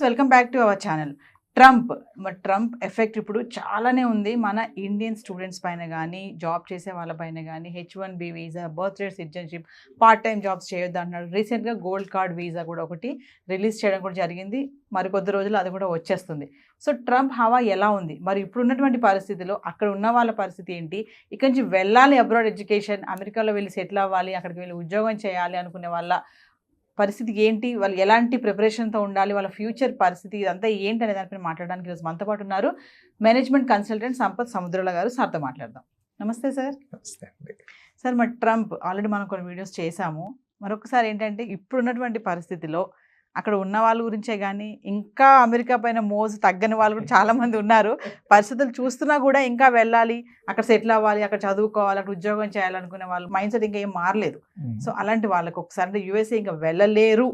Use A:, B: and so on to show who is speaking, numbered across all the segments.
A: Welcome back to our channel. Trump effect ఇప్పుడు చాలానే ఉంది మన ఇండియన్ స్టూడెంట్స్ పైన కానీ, జాబ్ చేసే వాళ్ళపైన కానీ. H1B visa, birth rate citizenship, part time jobs చేయొద్దు అంటున్నాడు. రీసెంట్గా గోల్డ్ కార్డ్ వీసా కూడా ఒకటి రిలీజ్ చేయడం కూడా జరిగింది. మరి కొద్ది రోజులు అది కూడా వచ్చేస్తుంది. సో ట్రంప్ హవా ఎలా ఉంది, మరి ఇప్పుడు ఉన్నటువంటి పరిస్థితిలో అక్కడ ఉన్న వాళ్ళ పరిస్థితి ఏంటి, ఇక్కడి నుంచి వెళ్ళాలి అబ్రాడ్ ఎడ్యుకేషన్, అమెరికాలో వెళ్ళి సెటిల్ అవ్వాలి, అక్కడికి వెళ్ళి ఉద్యోగం చేయాలి అనుకునే వాళ్ళ పరిస్థితి ఏంటి, వాళ్ళు ఎలాంటి ప్రిపరేషన్తో ఉండాలి, వాళ్ళ ఫ్యూచర్ పరిస్థితి ఇదంతా ఏంటి అనే దానిపైన మాట్లాడడానికి ఈరోజు మనతో పాటు ఉన్నారు మేనేజ్మెంట్ కన్సల్టెంట్ సంపత్ సముద్రాల గారు. సార్తో మాట్లాడదాం. నమస్తే సార్. సార్, మరి ట్రంప్ ఆల్రెడీ మనం కొన్ని వీడియోస్ చేశాము. మరొకసారి ఏంటంటే ఇప్పుడు ఉన్నటువంటి పరిస్థితిలో అక్కడ ఉన్న వాళ్ళ గురించే కానీ, ఇంకా అమెరికా పైన మోజు తగ్గని వాళ్ళు కూడా చాలామంది ఉన్నారు. పరిస్థితులు చూస్తున్నా కూడా ఇంకా వెళ్ళాలి, అక్కడ సెటిల్ అవ్వాలి, అక్కడ చదువుకోవాలి, అక్కడ ఉద్యోగం చేయాలనుకునే వాళ్ళు మైండ్ సెట్ ఇంకా ఏం మారలేదు. సో అలాంటి వాళ్ళకి ఒకసారి యూఎస్ఏ ఇంకా వెళ్ళలేరు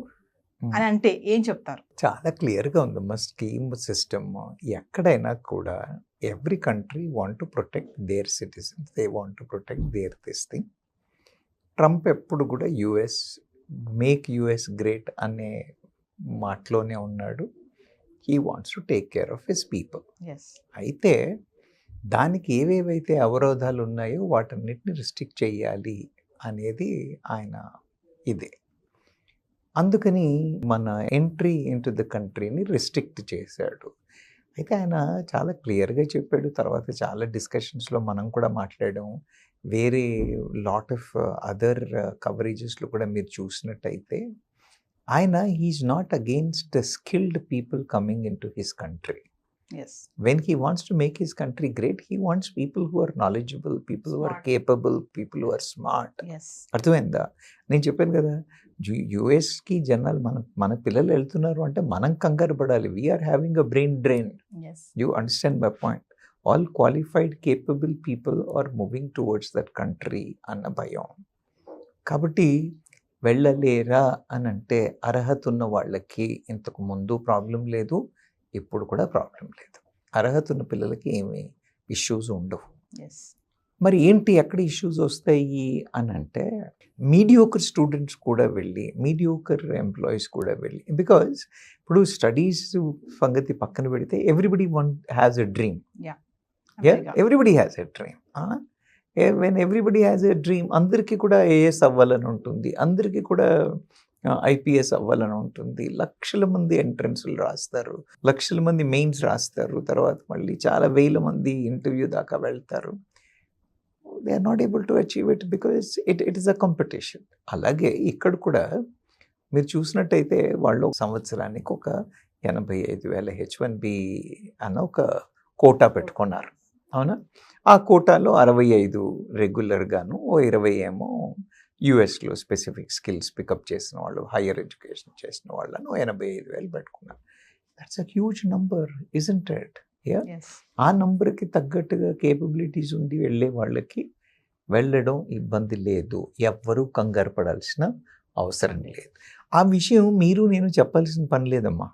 A: అని అంటే ఏం చెప్తారు?
B: చాలా క్లియర్గా ఉందమ్మా స్కీమ్ సిస్టమ్. ఎక్కడైనా కూడా every country want to protect there citizens, they want to protect there this thing. Trump ఎప్పుడు కూడా మేక్ యుఎస్ గ్రేట్ అనే మాటలోనే ఉన్నాడు. He wants to take care of his people. అయితే దానికి ఏవేవైతే అవరోధాలు ఉన్నాయో వాటన్నిటిని రిస్ట్రిక్ట్ చేయాలి అనేది ఆయన ఇదే. అందుకని మన ఎంట్రీ ఇంటూ ద కంట్రీని రిస్ట్రిక్ట్ చేశాడు. అయితే ఆయన చాలా క్లియర్గా చెప్పాడు. తర్వాత చాలా డిస్కషన్స్లో మనం కూడా మాట్లాడాం. వేరే లాట్ ఆఫ్ అదర్ కవరేజెస్లో కూడా మీరు చూసినట్టయితే ఆయన he is not against skilled people coming into his country. When he wants to make his country great, he wants people who are knowledgeable, people who are capable, people who are smart. అర్థమైందా? నేను చెప్పాను కదా, యుఎస్కి జనాలు మన పిల్లలు వెళ్తున్నారు అంటే మనం కంగారు పడాలి. We are having a brain drain. You understand my point. All qualified capable people are moving towards that country అన్న భయం. కాబట్టి వెళ్ళలేరా అని అంటే అర్హత ఉన్న వాళ్ళకి ఇంతకు ముందు ప్రాబ్లం లేదు, ఇప్పుడు కూడా ప్రాబ్లం లేదు. అర్హత ఉన్న పిల్లలకి ఏమి ఇష్యూస్ ఉండవు. మరి ఏంటి ఎక్కడ ఇష్యూస్ వస్తాయి అని అంటే మీడియోకర్ స్టూడెంట్స్ కూడా వెళ్ళి, మీడియోకర్ ఎంప్లాయీస్ కూడా వెళ్ళి, బికాజ్ ఇప్పుడు స్టడీస్ సంగతి పక్కన పెడితే everybody has a dream. Everybody has a dream. When everybody has a dream, అందరికీ కూడా ఏఎస్ అవ్వాలని ఉంటుంది, అందరికీ కూడా ఐపీఎస్ అవ్వాలని ఉంటుంది. లక్షల మంది ఎంట్రన్స్లు రాస్తారు, లక్షల మంది మెయిన్స్ రాస్తారు, తర్వాత మళ్ళీ చాలా వేల మంది ఇంటర్వ్యూ దాకా వెళ్తారు. They are not able to achieve it because it is a competition. అలాగే ఇక్కడ కూడా మీరు చూసినట్టయితే వాళ్ళు సంవత్సరానికి ఒక 85,000 H1B అన్న ఒక కోటా పెట్టుకున్నారు. అవునా? ఆ కోటాలో 65 రెగ్యులర్గాను, 20 ఏమో యుఎస్లో స్పెసిఫిక్ స్కిల్స్ పికప్ చేసిన వాళ్ళు, హయ్యర్ ఎడ్యుకేషన్ చేసిన వాళ్ళను 85,000 పెట్టుకున్నారు. That's a huge number, isn't it? ఆ నంబర్కి తగ్గట్టుగా కేపబిలిటీస్ ఉండి వెళ్ళే వాళ్ళకి వెళ్ళడం ఇబ్బంది లేదు. ఎవ్వరూ కంగారు పడాల్సిన అవసరం లేదు. ఆ విషయం మీరు నేను చెప్పాల్సిన పని లేదమ్మా.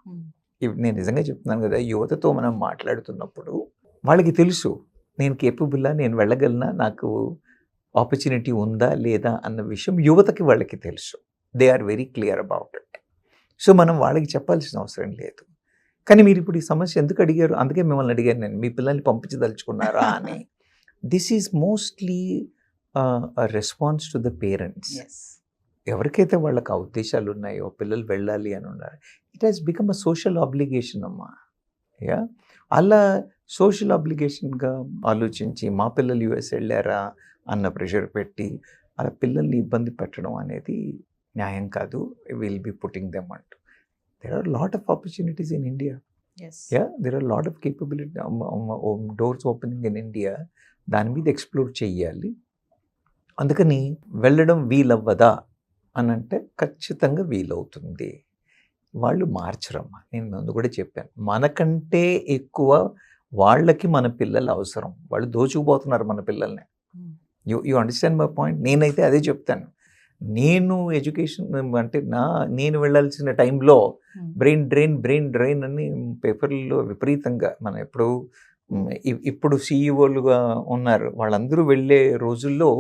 B: నేను నిజంగా చెప్తున్నాను కదా, యువతతో మనం మాట్లాడుతున్నప్పుడు వాళ్ళకి తెలుసు నేను కేపబుల్లా, నేను వెళ్ళగలనా, నాకు ఆపర్చునిటీ ఉందా లేదా అన్న విషయం యువతకి వాళ్ళకి తెలుసు. They are very clear about it. So మనం వాళ్ళకి చెప్పాల్సిన అవసరం లేదు. కానీ మీరు ఇప్పుడు ఈ సమస్య ఎందుకు అడిగారు? అందుకే మిమ్మల్ని అడిగాను నేను, మీ పిల్లల్ని పంపించదలుచుకున్నారా అని. This is mostly response to the parents. ఎవరికైతే వాళ్ళకి ఆ ఉద్దేశాలు ఉన్నాయో, పిల్లలు వెళ్ళాలి అని ఉన్నారు, it has become a social obligation అమ్మా. అలా సోషల్ ఆబ్లిగేషన్గా ఆలోచించి మా పిల్లలు యుఎస్ వెళ్ళారా అన్న ప్రెషర్ పెట్టి అలా పిల్లల్ని ఇబ్బంది పెట్టడం అనేది న్యాయం కాదు. విల్ బి పుట్టింగ్ దెమ్ అంటూ. There are lot of opportunities in India. There are lot of capability doors opening in India. దాని మీద ఎక్స్ప్లోర్ చెయ్యాలి. అందుకని వెళ్ళడం వీలవ్వదా అని అంటే ఖచ్చితంగా వీలవుతుంది. వాళ్ళు మార్చరమ్మా. నేను ముందు కూడా చెప్పాను, మనకంటే ఎక్కువ వాళ్ళకి మన పిల్లలు అవసరం. వాళ్ళు దోచుకుపోతున్నారు మన పిల్లల్ని. You understand my point? నేనైతే అదే చెప్తాను. నేను ఎడ్యుకేషన్ అంటే నేను వెళ్ళాల్సిన టైంలో బ్రెయిన్ డ్రైన్ అని పేపర్లో విపరీతంగా మనం ఇప్పుడు సిఈఓలుగా ఉన్నారు వాళ్ళందరూ వెళ్ళే రోజుల్లో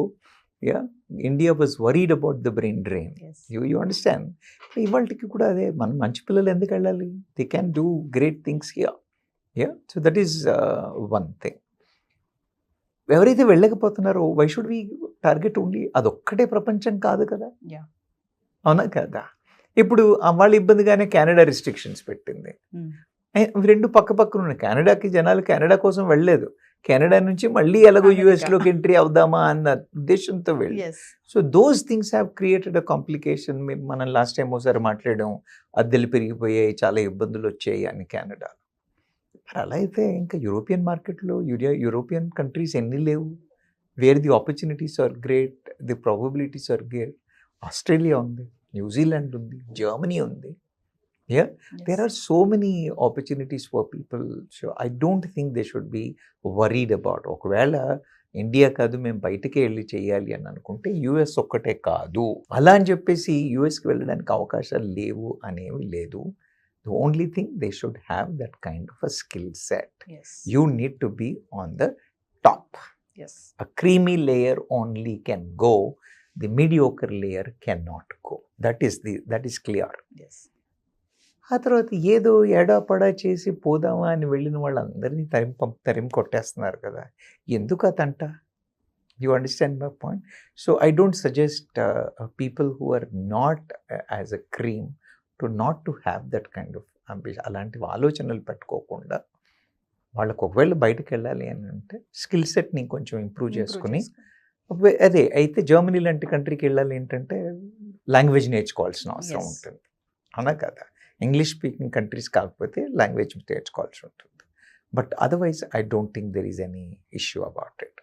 B: Yeah, India was worried about the brain drain.
A: Yes.
B: You understand? ఇవాళకి కూడా అదే మన మంచి పిల్లలు ఎందుకు వెళ్ళాలి? They can do great things here. Ya, so that is one thing. ఎవరైతే వెళ్ళకపోతున్నారో why should we target only అదొక్కటే ప్రపంచం కాదు కదా.
A: Yeah.
B: అవునా కదా. ఇప్పుడు వాళ్ళ ఇబ్బందిగానే కెనడా రిస్ట్రిక్షన్స్ పెట్టింది. రెండు పక్క పక్కన ఉన్నాయి. కెనడాకి జనాలు కెనడా కోసం వెళ్ళలేదు, కెనడా నుంచి మళ్ళీ ఎలాగో
A: America.
B: యుఎస్లోకి ఎంట్రీ అవుదామా అన్న ఉద్దేశంతో వెళ్ళి.
A: Yes.
B: So those things have created a complication. మనం లాస్ట్ టైం ఒకసారి మాట్లాడాం, అద్దెలు పెరిగిపోయాయి, చాలా ఇబ్బందులు వచ్చాయి అని కెనడా. మరి అలా అయితే ఇంకా యూరోపియన్ మార్కెట్లో యూరోపియన్ కంట్రీస్ ఎన్ని లేవు where the opportunities are great, the probabilities are great. Australia ఉంది, న్యూజిలాండ్ ఉంది, జర్మనీ ఉంది. Yeah,
A: Yes.
B: there are so many opportunities for people. So I don't think they should be worried about. ఒకవేళ India కాదు మేము బయటకే వెళ్ళి చేయాలి అని అనుకుంటే యుఎస్ ఒక్కటే కాదు అలా అని చెప్పేసి యుఎస్కి వెళ్ళడానికి అవకాశాలు లేవు అనేవి లేదు. The only thing they should have that kind of a skill set.
A: Yes.
B: You need to be on the top.
A: Yes.
B: A creamy layer only can go. The mediocre layer cannot go. That is clear.
A: Yes.
B: ఆ తర్వాత ఏదో ఎడాపడా చేసి పోదామా అని వెళ్ళిన వాళ్ళందరినీ తరిమి కొట్టేస్తున్నారు కదా. ఎందుకు అతంట? You understand my point? So I don't suggest people who are not as a cream not to have that kind of ambition. అలాంటి ఆలోచనలు పెట్టుకోకుండా వాళ్ళకు ఒకవేళ బయటకు వెళ్ళాలి అని అంటే స్కిల్ సెట్ని కొంచెం ఇంప్రూవ్ చేసుకుని అదే అయితే జర్మనీ లాంటి కంట్రీకి వెళ్ళాలి ఏంటంటే లాంగ్వేజ్ నేర్చుకోవాల్సిన అవసరం
A: Yes.
B: ఉంటుంది. అవునా కదా. ఇంగ్లీష్ స్పీకింగ్ కంట్రీస్ కాకపోతే లాంగ్వేజ్ నేర్చుకోవాల్సి ఉంటుంది. But otherwise I don't think there is any issue about it.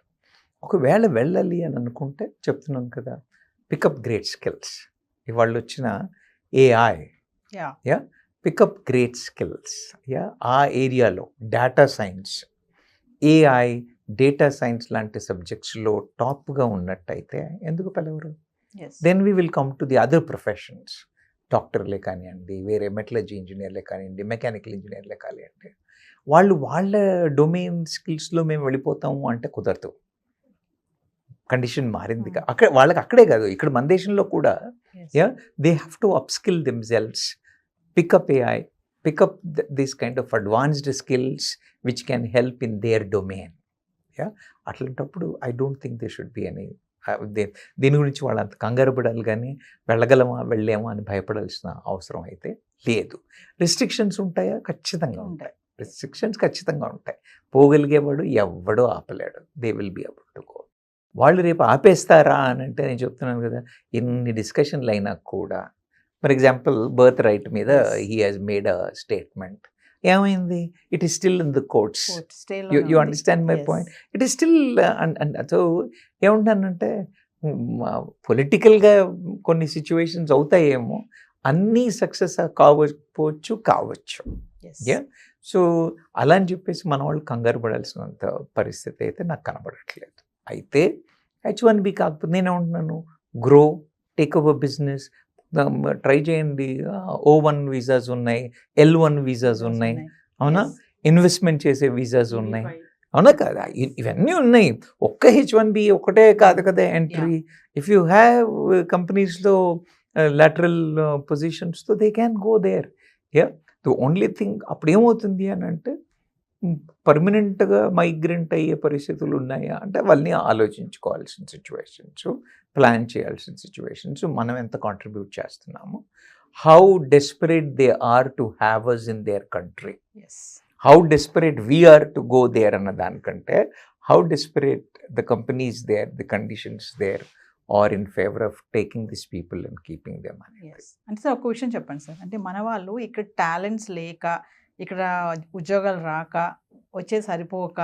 B: ఒకవేళ వెళ్ళాలి అని అనుకుంటే చెప్తున్నాం కదా, పికప్ గ్రేట్ స్కిల్స్. ఇవాళ వచ్చిన AI,
A: Yeah.
B: Pickup great skills. ఆ ఏరియాలో data science, AI, data science లాంటి సబ్జెక్ట్స్లో టాప్గా ఉన్నట్టయితే ఎందుకు పిలవరు?
A: Yes.
B: Then we will come to the other professions. డాక్టర్లే కానివ్వండి, వేరే మెటలర్జీ ఇంజనీర్లే కానివ్వండి, మెకానికల్ ఇంజనీర్లే కానివ్వండి, వాళ్ళ డొమైన్ స్కిల్స్లో మేము వెళ్ళిపోతాము అంటే కుదరదు. కండిషన్ మారింది. అక్కడ వాళ్ళకి అక్కడే కాదు, ఇక్కడ మన దేశంలో కూడా
A: Yes.
B: They have to upskill themselves, pickup AI, pickup this kind of advanced skills which can help in their domain. అట్లాంటప్పుడు I don't think they should be any దీని గురించి వాళ్ళు అంత కంగారు పడాలి కానీ వెళ్ళగలమా వెళ్ళామా అని భయపడాల్సిన అవసరం అయితే లేదు. రిస్ట్రిక్షన్స్ ఉంటాయా? ఖచ్చితంగా ఉంటాయి. రిస్ట్రిక్షన్స్ ఖచ్చితంగా ఉంటాయి. పోగలిగేవాడు ఎవడో ఆపలేడు. They will be able to go. వాళ్ళు రేపు ఆపేస్తారా అని అంటే నేను చెప్తున్నాను కదా, ఎన్ని డిస్కషన్లు అయినా కూడా, ఫర్ ఎగ్జాంపుల్ బర్త్ రైట్ మీద he has made a statement. ఏమైంది? It is still in the courts. You understand my point? It is still. So ఏమంటానంటే పొలిటికల్గా కొన్ని సిచ్యువేషన్స్ అవుతాయేమో, అన్నీ సక్సెస్ కావచ్చు. సో అలా అని చెప్పేసి మన వాళ్ళు కంగారు పడాల్సినంత పరిస్థితి అయితే నాకు కనబడట్లేదు. అయితే H1B కాకపోతే నేనేమంటున్నాను, grow, take over business, try చేయండి. O1 వీసాస్ ఉన్నాయి, L1 వీసాస్ ఉన్నాయి, అవునా, ఇన్వెస్ట్మెంట్ చేసే వీసాస్ ఉన్నాయి, అవునా కదా, ఇవన్నీ ఉన్నాయి. ఒక్క H1B ఒకటే కాదు కదా ఎంట్రీ. ఇఫ్ యూ హ్యావ్ కంపెనీస్లో లాటరల్ పొజిషన్స్తో they can go there. The only thing అప్పుడు ఏమవుతుంది అని అంటే పర్మనెంట్గా మైగ్రెంట్ అయ్యే పరిస్థితులు ఉన్నాయా అంటే అవన్నీ ఆలోచించుకోవాల్సిన సిచ్యువేషన్స్, ప్లాన్ చేయాల్సిన సిచ్యువేషన్స్, మనం ఎంత కాంట్రిబ్యూట్ చేస్తున్నాము, how desperate they are to have us in their country, how desperate we are to go there అన్న దానికంటే how desperate the companies there, the conditions there are in favour of taking this people and keeping them అనేది.
A: అంటే sir ఒక విషయం చెప్పండి sir, అంటే మన వాళ్ళు ఇక్కడ టాలెంట్స్ లేక, ఇక్కడ ఉద్యోగాలు రాక, వచ్చే సరిపోక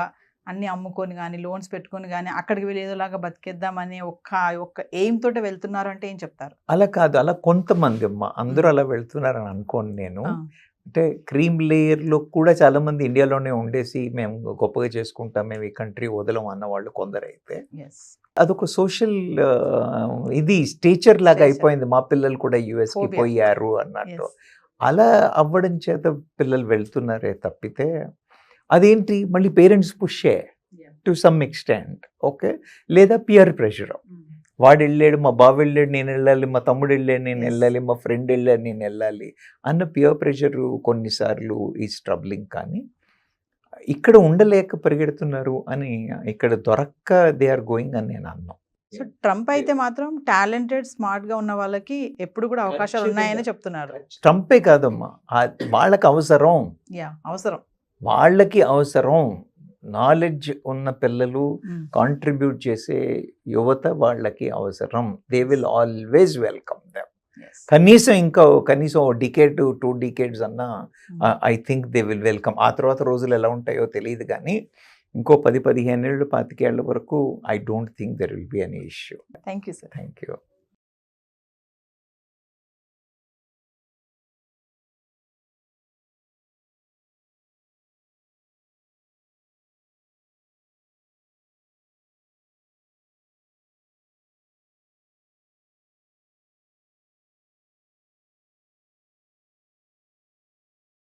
A: అన్నీ అమ్ముకొని కానీ లోన్స్ పెట్టుకొని కానీ అక్కడికి వెళ్ళి ఏదోలాగా బతికేద్దామని ఒక్క ఎయిమ్ తోటి వెళ్తున్నారు అంటే ఏం చెప్తారు?
B: అలా కాదు, అలా కొంతమంది అమ్మ, అందరూ అలా వెళ్తున్నారని అనుకోను నేను. అంటే క్రీమ్ లేయర్లో కూడా చాలామంది ఇండియాలోనే ఉండేసి మేము గొప్పగా చేసుకుంటాం, మేము ఈ కంట్రీ వదలం అన్న వాళ్ళు కొందరైతే అదొక సోషల్ ఇది స్టేచర్ లాగా అయిపోయింది. మా పిల్లలు కూడా యుఎస్కి పోయారు అన్నట్టు అలా అవ్వడం చేత పిల్లలు వెళ్తున్నారే తప్పితే అదేంటి మళ్ళీ పేరెంట్స్ పుషే టు సమ్ ఎక్స్టెంట్, ఓకే, లేదా పియర్ ప్రెషర్. వాడు వెళ్ళాడు, మా బావ వెళ్ళాడు నేను వెళ్ళాలి, మా తమ్ముడు వెళ్ళాడు నేను వెళ్ళాలి, మా ఫ్రెండ్ వెళ్ళాడు నేను వెళ్ళాలి అన్న పియర్ ప్రెషర్ కొన్నిసార్లు ఈజ్ ట్రబ్లింగ్. కానీ ఇక్కడ ఉండలేక పరిగెడుతున్నారు అని, ఇక్కడ దొరక్క దే ఆర్ గోయింగ్ అని నేను అన్నాను.
A: సో ట్రంప్ అయితే మాత్రం టాలెంటెడ్ స్మార్ట్ గా ఉన్న వాళ్ళకి ఎప్పుడు కూడా అవకాశాలు ఉన్నాయని చెప్తున్నారు.
B: ట్రంపే కాదమ్మా, వాళ్ళకి అవసరం,
A: అవసరం,
B: వాళ్ళకి అవసరం. నాలెడ్జ్ ఉన్న పిల్లలు, కాంట్రిబ్యూట్ చేసే యువత వాళ్ళకి అవసరం. They will always welcome them. కనీసం డికేడ్ 2 decades అన్నా I think they will welcome. ఆ తర్వాత రోజులు ఎలా ఉంటాయో తెలియదు, కానీ ఇంకో 10-15 ఏళ్ళు 25 ఏళ్ళ వరకు I don't think there will be any issue.
A: Thank you sir.
B: Thank you.